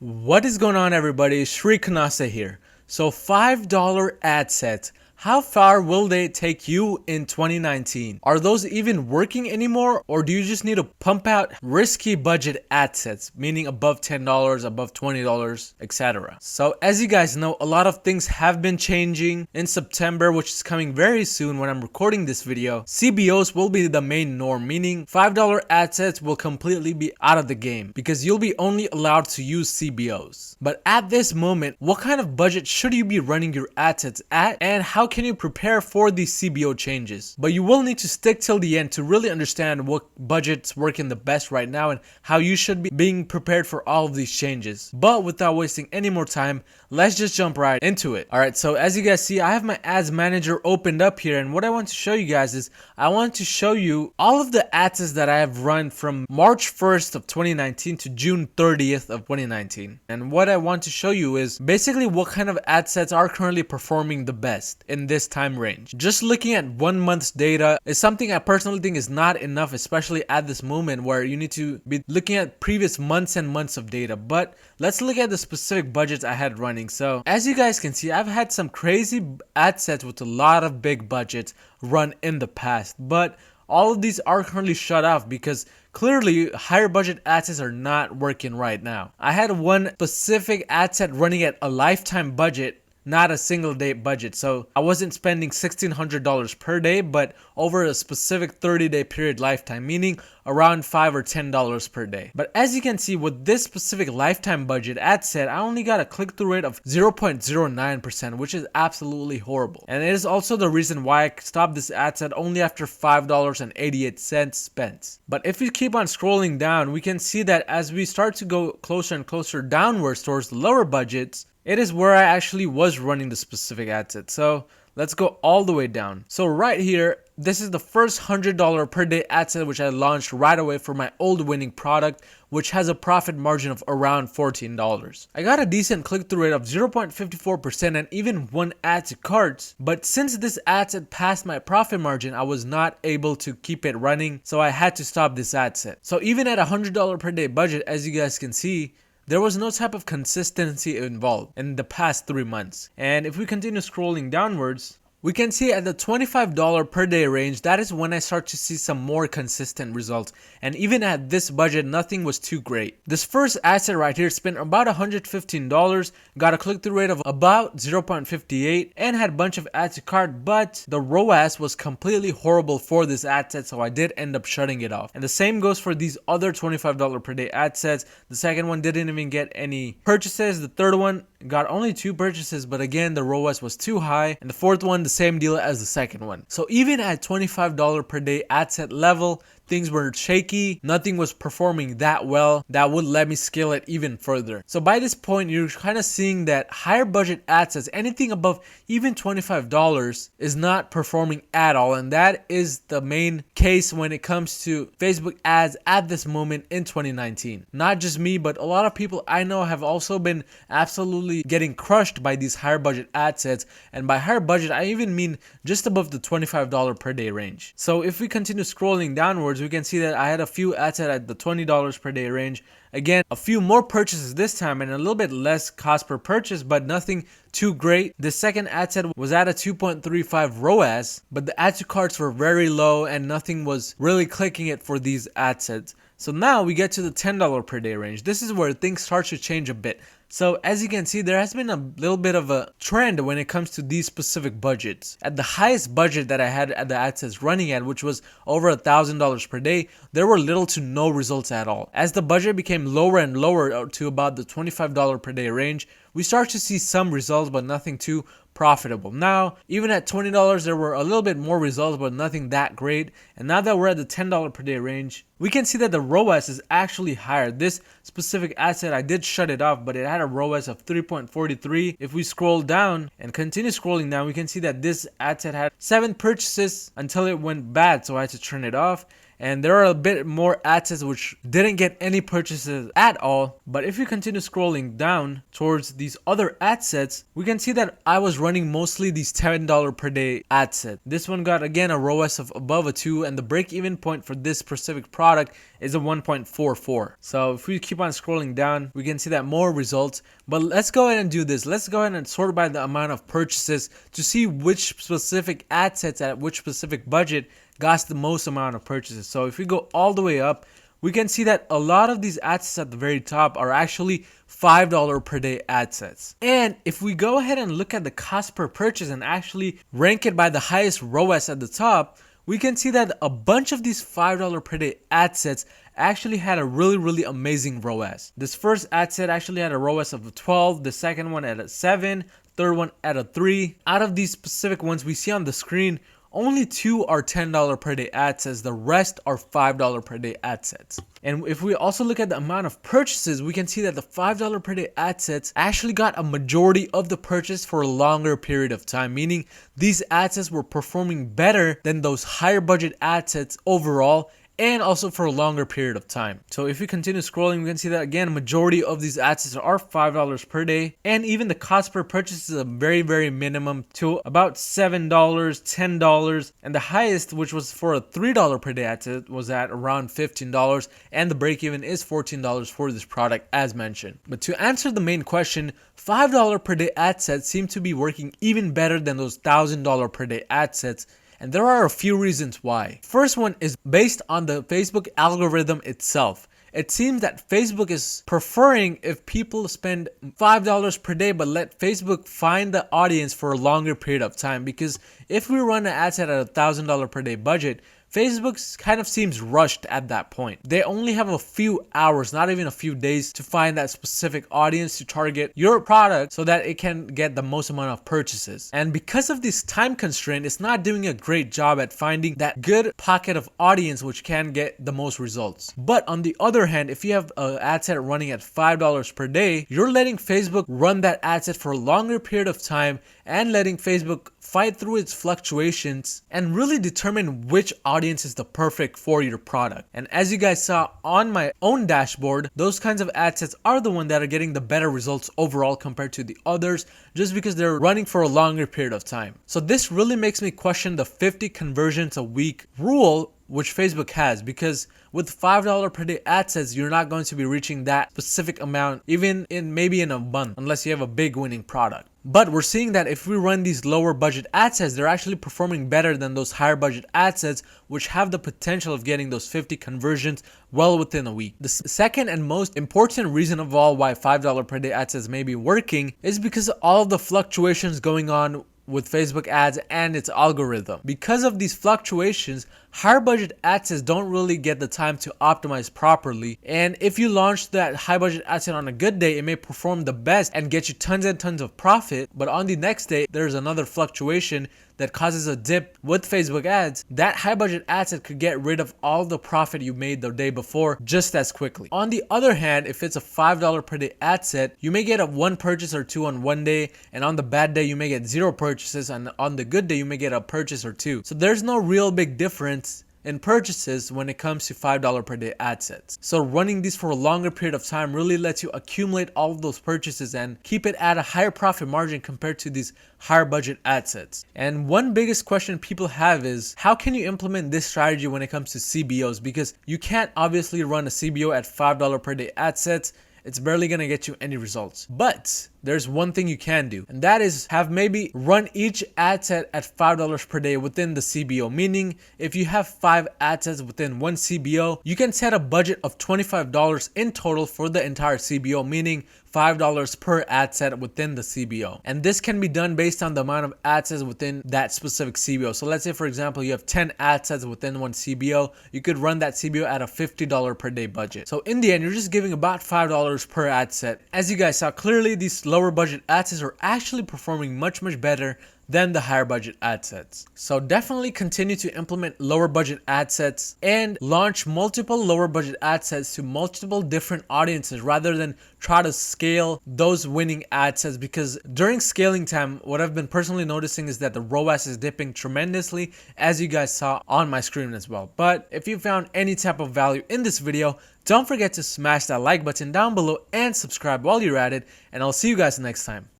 What is going on, everybody? Shri Kanase here. So $5 ad sets. How far will they take you in 2019? Are those even working anymore, or do you just need to pump out risky budget ad sets, meaning above $10, above $20, etc.? So as you guys know, a lot of things have been changing. In September, which is coming very soon when I'm recording this video, CBOs will be the main norm, meaning $5 ad sets will completely be out of the game because you'll be only allowed to use CBOs. But at this moment, what kind of budget should you be running your ad sets at, and how can you prepare for these CBO changes? But you will need to stick till the end to really understand what budget's working the best right now and how you should be being prepared for all of these changes. But without wasting any more time, let's just jump right into it. Alright, so as you guys see, I have my ads manager opened up here, and what I want to show you guys is I want to show you all of the ad sets that I have run from March 1st of 2019 to June 30th of 2019. And what I want to show you is basically what kind of ad sets are currently performing the best in this time range. Just looking at 1 month's data is something I personally think is not enough, especially at this moment where you need to be looking at previous months and months of data. But let's look at the specific budgets I had running. So as you guys can see, I've had some crazy ad sets with a lot of big budgets run in the past, but all of these are currently shut off because clearly higher budget ad sets are not working right now. I had one specific ad set running at a lifetime budget, not a single day budget. So I wasn't spending $1,600 per day, but over a specific 30-day period lifetime, meaning around $5 or $10 per day. But as you can see, with this specific lifetime budget ad set, I only got a click-through rate of 0.09%, which is absolutely horrible. And it is also the reason why I stopped this ad set only after $5.88 spent. But if you keep on scrolling down, we can see that as we start to go closer and closer downwards towards the lower budgets, it is where I actually was running the specific ad set. So let's go all the way down. So right here, this is the first $100 per day ad set which I launched right away for my old winning product, which has a profit margin of around $14. I got a decent click-through rate of 0.54% and even one ad to carts, but since this ad set passed my profit margin, I was not able to keep it running, so I had to stop this ad set. So even at a $100 per day budget, as you guys can see, there was no type of consistency involved in the past 3 months. And if we continue scrolling downwards, we can see at the $25 per day range, that is when I start to see some more consistent results. And even at this budget, nothing was too great. This first asset right here spent about $115, got a click-through rate of about 0.58, and had a bunch of ads to cart, but the ROAS was completely horrible for this ad set, so I did end up shutting it off. And the same goes for these other $25 per day ad sets. The second one didn't even get any purchases. The third one got only 2 purchases, but again, the ROAS was too high. And the fourth one, the same deal as the second one. So even at $25 per day ad set level, things were shaky. Nothing was performing that well that would let me scale it even further. So by this point, you're kind of seeing that higher budget ad sets, anything above even $25, is not performing at all. And that is the main case when it comes to Facebook ads at this moment in 2019. Not just me, but a lot of people I know have also been absolutely getting crushed by these higher budget ad sets. And by higher budget, I even mean just above the $25 per day range. So if we continue scrolling downwards, we can see that I had a few ads at the $20 per day range. Again, a few more purchases this time and a little bit less cost per purchase, but nothing too great. The second ad set was at a 2.35 ROAS, but the add to carts were very low and nothing was really clicking it for these ad sets. So now we get to the $10 per day range. This is where things start to change a bit. So as you can see, there has been a little bit of a trend when it comes to these specific budgets. At the highest budget that I had at the ad sets running at, which was over $1,000 per day, there were little to no results at all. As the budget became lower and lower to about the $25 per day range, we start to see some results, but nothing too profitable. Now, even at $20, there were a little bit more results, but nothing that great. And now that we're at the $10 per day range, we can see that the ROAS is actually higher. This specific ad set, I did shut it off, but it had a ROAS of 3.43. If we scroll down and continue scrolling down, we can see that this ad set had 7 purchases until it went bad, so I had to turn it off. and there are a bit more ad sets which didn't get any purchases at all. But if you continue scrolling down towards these other ad sets, we can see that I was running mostly these $10 per day ad set. This one got again a ROAS of above a 2, and the break even point for this specific product is a 1.44. So if we keep on scrolling down, we can see that more results. But let's go ahead and do this. Let's go ahead and sort by the amount of purchases to see which specific ad sets at which specific budget got the most amount of purchases. So if we go all the way up, we can see that a lot of these ad sets at the very top are actually $5 per day ad sets. And if we go ahead and look at the cost per purchase and actually rank it by the highest ROAS at the top, we can see that a bunch of these $5 per day ad sets actually had a really amazing ROAS. This first ad set actually had a ROAS of 12, the second one at a 7, third one at a 3. Out of these specific ones we see on the screen, only 2 are $10 per day ad sets, the rest are $5 per day ad sets. And if we also look at the amount of purchases, we can see that the $5 per day ad sets actually got a majority of the purchase for a longer period of time, meaning these ad sets were performing better than those higher budget ad sets overall, and also for a longer period of time. So if we continue scrolling, we can see that again, majority of these ad sets are $5 per day, and even the cost per purchase is a very minimum to about $7, $10, and the highest, which was for a $3 per day ad set, was at around $15, and the break even is $14 for this product as mentioned. But to answer the main question, $5 per day ad sets seem to be working even better than those $1,000 per day ad sets. And there are a few reasons why. First one is based on the Facebook algorithm itself. It seems that Facebook is preferring if people spend $5 per day but let Facebook find the audience for a longer period of time, because if we run an ad set at a $1,000 per day budget, Facebook kind of seems rushed at that point. They only have a few hours, not even a few days, to find that specific audience to target your product so that it can get the most amount of purchases. And because of this time constraint, it's not doing a great job at finding that good pocket of audience which can get the most results. But on the other hand, if you have an ad set running at $5 per day, you're letting Facebook run that ad set for a longer period of time and letting Facebook fight through its fluctuations and really determine which audience is the perfect for your product. And as you guys saw on my own dashboard, those kinds of ad sets are the ones that are getting the better results overall compared to the others, just because they're running for a longer period of time. So this really makes me question the 50 conversions a week rule which Facebook has, because with $5 per day ad sets, you're not going to be reaching that specific amount even in a month unless you have a big winning product. But we're seeing that if we run these lower budget ad sets, they're actually performing better than those higher budget ad sets, which have the potential of getting those 50 conversions well within a week. The second and most important reason of all why $5 per day ad sets may be working is because of all of the fluctuations going on with Facebook ads and its algorithm. Because of these fluctuations, higher budget ad sets don't really get the time to optimize properly, and if you launch that high budget ad set on a good day, it may perform the best and get you tons and tons of profit, but on the next day there's another fluctuation that causes a dip with Facebook ads. That high budget ad set could get rid of all the profit you made the day before just as quickly. On the other hand, if it's a $5 per day ad set, you may get a 1 purchase or 2 on one day, and on the bad day you may get 0 purchases, and on the good day you may get a purchase or 2. So there's no real big difference in purchases when it comes to $5 per day ad sets. So running these for a longer period of time really lets you accumulate all of those purchases and keep it at a higher profit margin compared to these higher budget ad sets. And one biggest question people have is, how can you implement this strategy when it comes to CBOs? Because you can't obviously run a CBO at $5 per day ad sets. It's barely gonna get you any results. But there's one thing you can do, and that is have maybe run each ad set at $5 per day within the CBO. Meaning, if you have 5 ad sets within one CBO, you can set a budget of $25 in total for the entire CBO, meaning $5 per ad set within the CBO. And this can be done based on the amount of ad sets within that specific CBO. So let's say, for example, you have 10 ad sets within one CBO. You could run that CBO at a $50 per day budget. So in the end, you're just giving about $5 per ad set. As you guys saw, clearly these lower budget ad sets are actually performing much better than the higher budget ad sets. So definitely continue to implement lower budget ad sets and launch multiple lower budget ad sets to multiple different audiences rather than try to scale those winning ad sets, because during scaling time, what I've been personally noticing is that the ROAS is dipping tremendously, as you guys saw on my screen as well. But if you found any type of value in this video, don't forget to smash that like button down below and subscribe while you're at it, and I'll see you guys next time.